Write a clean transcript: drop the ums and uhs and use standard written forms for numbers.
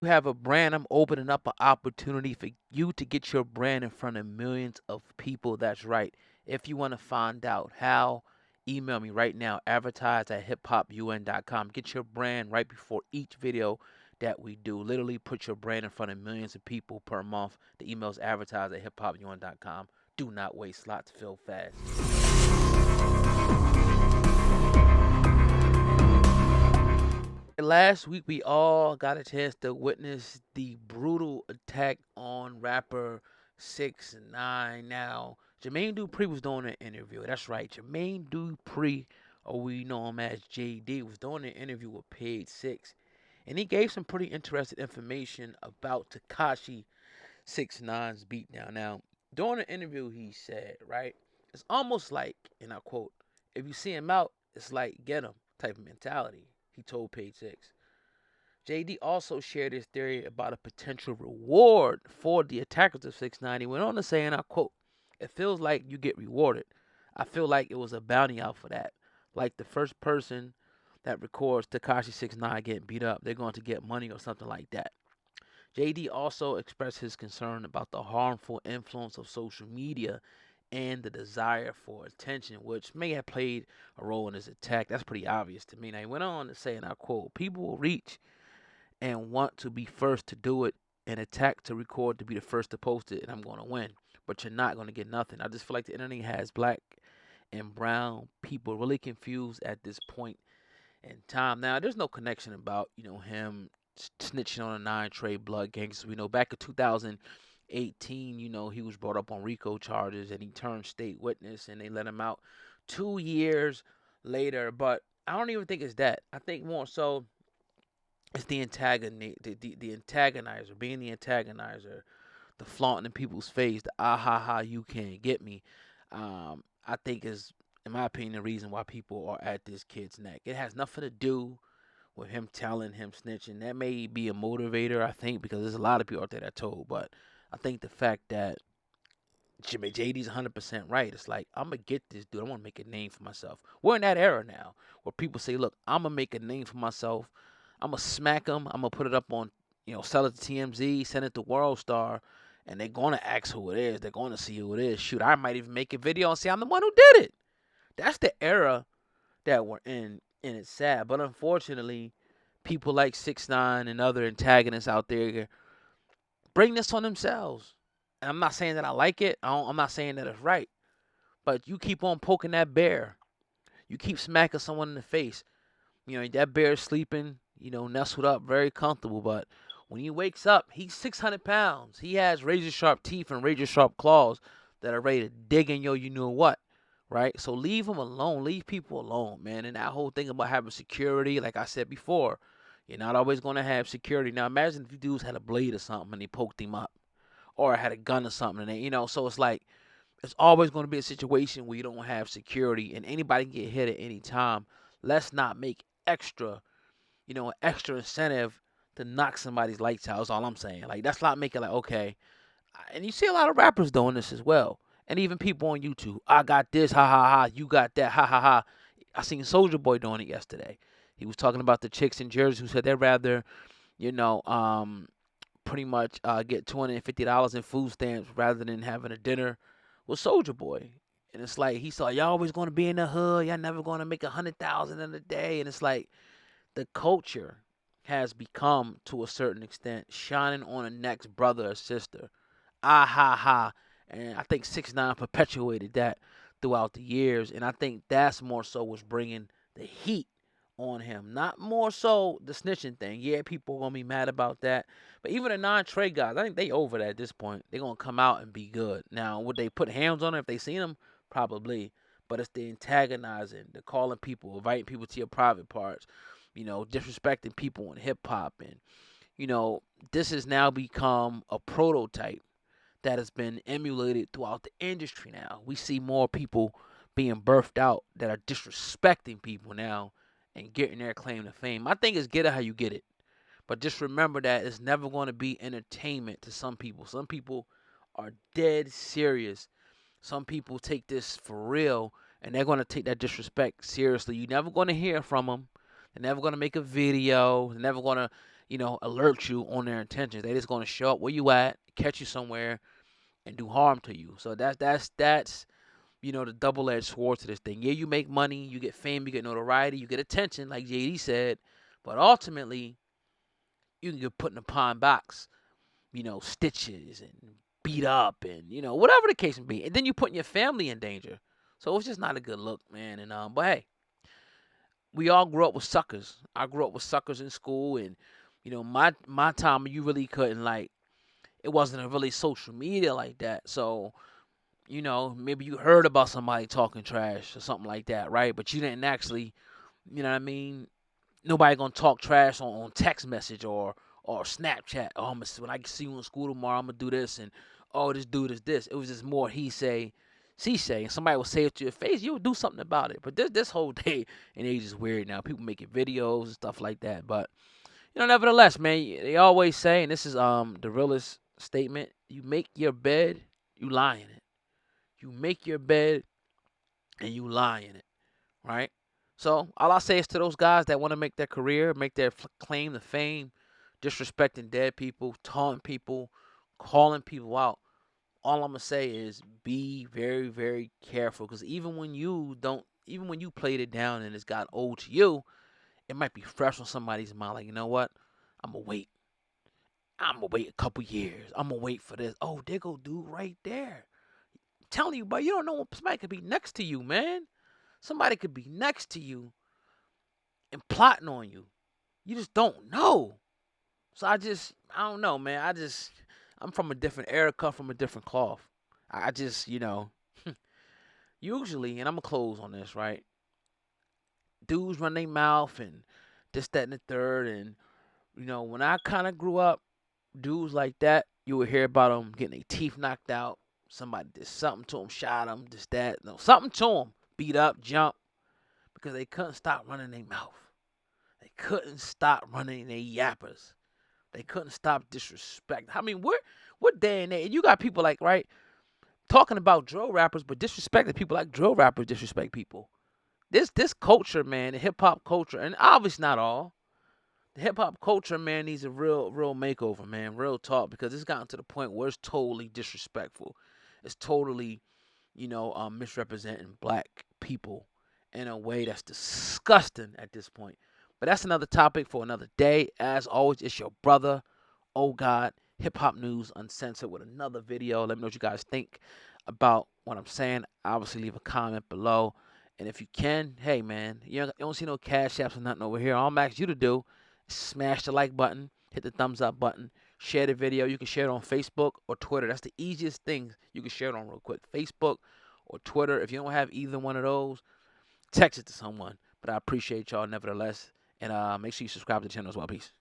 You have a brand, I'm opening up an opportunity for you to get your brand in front of millions of people. That's right. If you want to find out how, email me right now, advertise at hiphopun.com. Get your brand right before each video that we do. Literally put your brand in front of millions of people per month. The email's advertise at hiphopun.com. Do not waste slots, fill fast. Last week, we all got a chance to witness the brutal attack on rapper 6ix9ine. Now, Jermaine Dupri was doing an interview. That's right, Jermaine Dupri, or we know him as JD, was doing an interview with Page Six, and he gave some pretty interesting information about Takashi 6ix9ine's beatdown. Now, during the interview, he said, right, it's almost like, and I quote, "If you see him out, it's like get him type of mentality." He told Page Six. JD also shared his theory about a potential reward for the attackers of 6ix9ine. He went on to say, and I quote, "It feels like you get rewarded. I feel like it was a bounty out for that. Like the first person that records Takashi 6ix9ine getting beat up, they're going to get money or something like that." JD also expressed his concern about the harmful influence of social media and the desire for attention, which may have played a role in his attack. That's pretty obvious to me. Now, he went on to say, and I quote, "People will reach and want to be first to do it and attack to record to be the first to post it, and I'm going to win. But you're not going to get nothing." I just feel like the internet has black and brown people really confused at this point in time. Now, there's no connection about, him snitching on a 9 Trey Blood gangsters. We know back in 2018, he was brought up on RICO charges and he turned state witness and they let him out 2 years later. But I don't even think it's that. I think more so it's the the antagonizer, being the antagonizer, the flaunting in people's face, the ah ha ha, you can't get me. I think is, in my opinion, the reason why people are at this kid's neck. It has nothing to do with him telling him snitching. That may be a motivator, I think, because there's a lot of people out there that told. But I think the fact that JD's 100% right. It's like, I'm going to get this dude. I want to make a name for myself. We're in that era now where people say, look, I'm going to make a name for myself. I'm going to smack him. I'm going to put it up on, sell it to TMZ, send it to World Star, and they're going to ask who it is. They're going to see who it is. Shoot, I might even make a video and say I'm the one who did it. That's the era that we're in, and it's sad. But unfortunately, people like 6ix9ine and other antagonists out there bring this on themselves. And I'm not saying that I like it. I'm not saying that it's right. But you keep on poking that bear. You keep smacking someone in the face. That bear is sleeping, nestled up, very comfortable. But when he wakes up, he's 600 pounds. He has razor sharp teeth and razor sharp claws that are ready to dig in your you know what, right? So leave him alone. Leave people alone, man. And that whole thing about having security, like I said before, you're not always going to have security. Now imagine if you dudes had a blade or something and they poked him up, or had a gun or something, and so it's like it's always going to be a situation where you don't have security and anybody can get hit at any time. Let's not make extra, extra incentive to knock somebody's lights out. Is all I'm saying. Like, that's not making like, okay. And you see a lot of rappers doing this as well, and even people on YouTube. I got this, ha ha ha. You got that, ha ha ha. I seen Soldier Boy doing it yesterday. He was talking about the chicks in Jersey who said they'd rather, you know, pretty much get $250 in food stamps rather than having a dinner with Soldier Boy. And it's like he saw y'all always going to be in the hood. Y'all never going to make 100,000 in a day. And it's like the culture has become to a certain extent shining on the next brother or sister. Ah ha ha. And I think 6ix9ine perpetuated that throughout the years. And I think that's more so what's bringing the heat on him. Not more so the snitching thing. Yeah, people are going to be mad about that. But even the 9 Trey guys, I think they over that at this point. They're going to come out and be good. Now, would they put hands on him if they seen him? Probably. But it's the antagonizing, the calling people, inviting people to your private parts, disrespecting people in hip hop. And, this has now become a prototype that has been emulated throughout the industry now. We see more people being birthed out that are disrespecting people now and getting their claim to fame. My thing is get it how you get it. But just remember that it's never going to be entertainment to some people. Some people are dead serious. Some people take this for real and they're going to take that disrespect seriously. You're never going to hear from them. They're never going to make a video. They're never going to alert you on their intentions. They just gonna show up where you at, catch you somewhere, and do harm to you. So that's the double-edged sword to this thing. Yeah, you make money, you get fame, you get notoriety, you get attention, like JD said, but ultimately you can get put in a pine box, stitches and beat up and whatever the case may be, and then you putting your family in danger. So it's just not a good look, man. And but hey, we all grew up with suckers. I grew up with suckers in school, and my time you really couldn't like. It wasn't a really social media like that, so maybe you heard about somebody talking trash or something like that, right? But you didn't actually, you know what I mean? Nobody gonna talk trash on text message or Snapchat. Oh, when I see you in school tomorrow, I'm gonna do this, and oh, this dude is this. It was just more he say, she say, and somebody would say it to your face. You would do something about it. But this whole day and age is weird now. People making videos and stuff like that. But nevertheless, man, they always say, and this is the realest statement: you make your bed, you lie in it. You make your bed and you lie in it, right? So all I say is to those guys that want to make their career, make their claim to fame, disrespecting dead people, taunting people, calling people out. All I'm gonna say is be very, very careful, because even when you played it down and it's got old to you, it might be fresh on somebody's mind. Like, you know what? I'm gonna wait. I'm gonna wait a couple years. I'm gonna wait for this. Oh, there go dude right there. I'm telling you, but you don't know when somebody could be next to you, man. Somebody could be next to you and plotting on you. You just don't know. So I don't know, man. I'm from a different era, cut from a different cloth. I just, usually, and I'm gonna close on this, right? Dudes run their mouth and this, that, and the third. And, when I kind of grew up, dudes like that, you would hear about them getting their teeth knocked out. Somebody did something to them, shot them, this, that. No, something to them. Beat up, jump, because they couldn't stop running their mouth. They couldn't stop running their yappers. They couldn't stop disrespect. I mean, what day and age? You got people like, right, talking about drill rappers, but disrespecting people like drill rappers disrespect people. This culture, man, the hip hop culture, and obviously not all. The hip hop culture, man, needs a real makeover, man, real talk, because it's gotten to the point where it's totally disrespectful. It's totally, misrepresenting black people in a way that's disgusting at this point. But that's another topic for another day. As always, it's your brother, Oh God, Hip Hop News Uncensored, with another video. Let me know what you guys think about what I'm saying. Obviously, leave a comment below. And if you can, hey, man, you don't see no cash apps or nothing over here. All I'm asking you to do is smash the like button, hit the thumbs up button, share the video. You can share it on Facebook or Twitter. That's the easiest thing you can share it on real quick. Facebook or Twitter. If you don't have either one of those, text it to someone. But I appreciate y'all nevertheless. And make sure you subscribe to the channel as well. Peace.